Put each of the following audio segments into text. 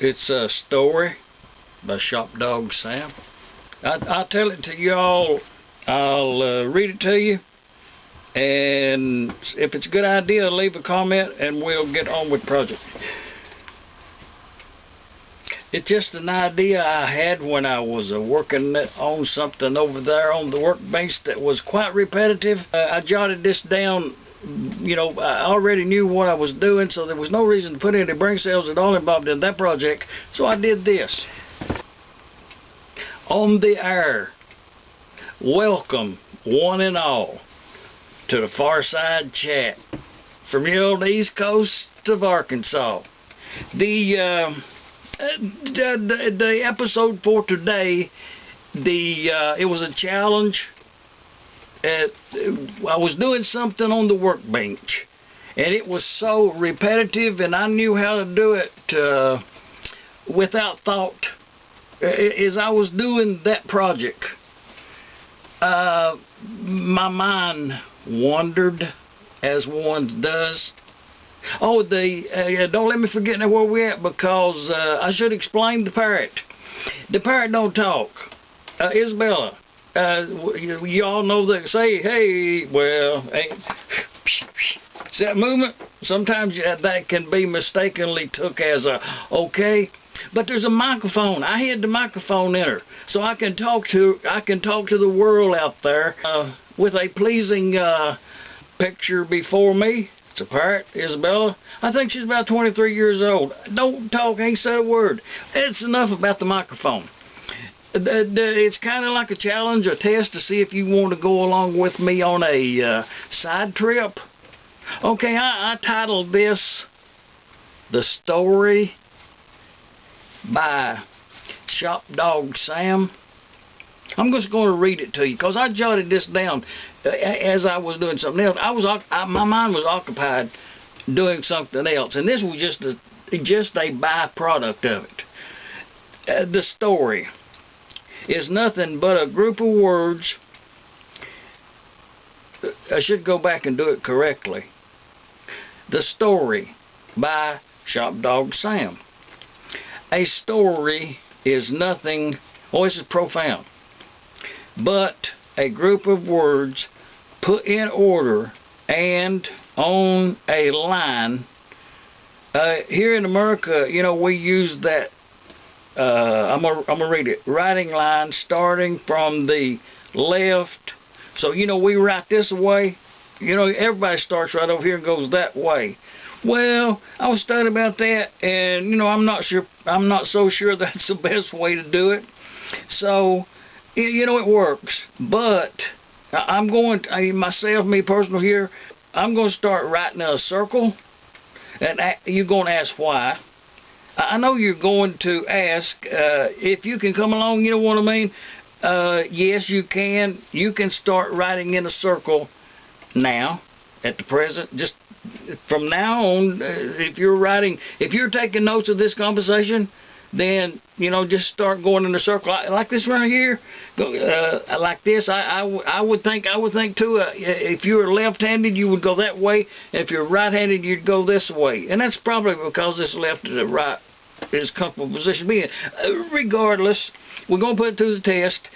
It's a story by Shop Dog Sam. I'll tell it to y'all. I'll read it to you, and if it's a good idea, leave a comment and we'll get on with the project. It's just an idea I had when I was working on something over there on the workbench that was quite repetitive. I jotted this down. You know, I already knew what I was doing, so there was no reason to put any brain cells at all involved in that project, so I did this. On the air, welcome one and all to the Fireside Chat from here on the East Coast of Arkansas. The episode for today, it was a challenge. I was doing something on the workbench, and it was so repetitive, and I knew how to do it without thought. As I was doing that project, my mind wandered, as one does. Oh, don't let me forget now where we're at, because I should explain the parrot. The parrot don't talk. Isabella. You all know they say, hey, well, hey, see that movement? Sometimes that can be mistakenly took as a okay, but there's a microphone. I hid the microphone in her, so I can talk to the world out there with a pleasing picture before me. It's a parrot, Isabella. I think she's about 23 years old. Don't talk, ain't said a word. It's enough about the microphone. It's kind of like a challenge, a test to see if you want to go along with me on a side trip. Okay, I titled this The Story by Shop Dog Sam. I'm just going to read it to you because I jotted this down as I was doing something else. My mind was occupied doing something else, and this was just a byproduct of it. The story is nothing but a group of words. I should go back and do it correctly. The story by Shop Dog Sam. A story is nothing, this is profound, but a group of words put in order and on a line. Here in America, you know, we use that I'm gonna read it. Writing line starting from the left. So, you know, we write this way. You know, everybody starts right over here and goes that way. Well, I was studying about that, and you know, I'm not so sure that's the best way to do it. So, you know, it works. But I'm going to, myself, me personal here, I'm going to start writing a circle, and you're going to ask why. I know you're going to ask if you can come along, you know what I mean? Yes, you can. You can start writing in a circle now, at the present. Just from now on, if you're taking notes of this conversation, then, you know, just start going in a circle like this right here. Like this. I would think too. If you were left-handed, you would go that way. If you're right-handed, you'd go this way. And that's probably because this left to the right is comfortable position to be in. Regardless, we're going to put it to the test.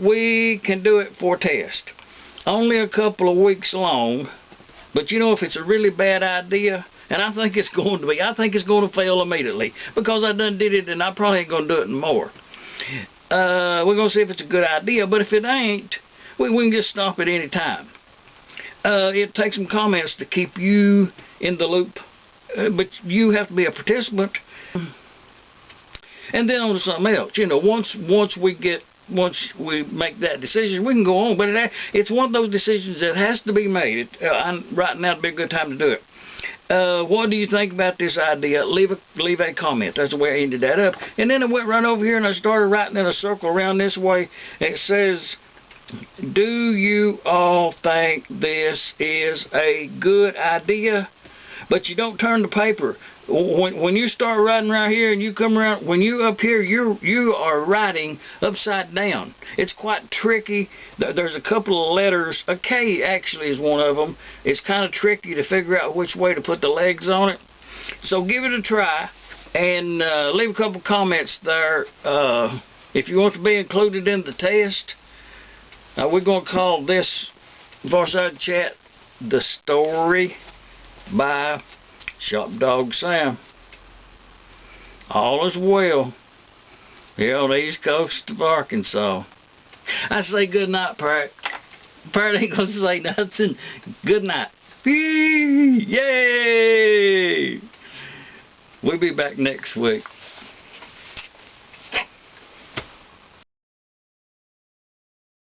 We can do it for test. Only a couple of weeks long. But you know, if it's a really bad idea, and I think it's going to be, I think it's going to fail immediately, because I done did it and I probably ain't going to do it more. We're going to see if it's a good idea, but if it ain't, we can just stop at any time. It takes some comments to keep you in the loop, but you have to be a participant. And then on to something else. You know, once we make that decision, we can go on, but it's one of those decisions that has to be made. Right now would be a good time to do it. What do you think about this idea? Leave a comment. That's the way I ended that up. And then I went right over here and I started writing in a circle around this way. It says, do you all think this is a good idea? But you don't turn the paper. When you start writing right here and you come around, when you up here, you are writing upside down. It's quite tricky. There's a couple of letters. A K actually is one of them. It's kind of tricky to figure out which way to put the legs on it. So give it a try. And leave a couple comments there. If you want to be included in the test, we're going to call this Fireside Chat The Story by Shop Dog Sam. All is well here on the east coast of Arkansas. I say good night, Parrot. Parrot ain't going to say nothing. Good night. Yay! We'll be back next week.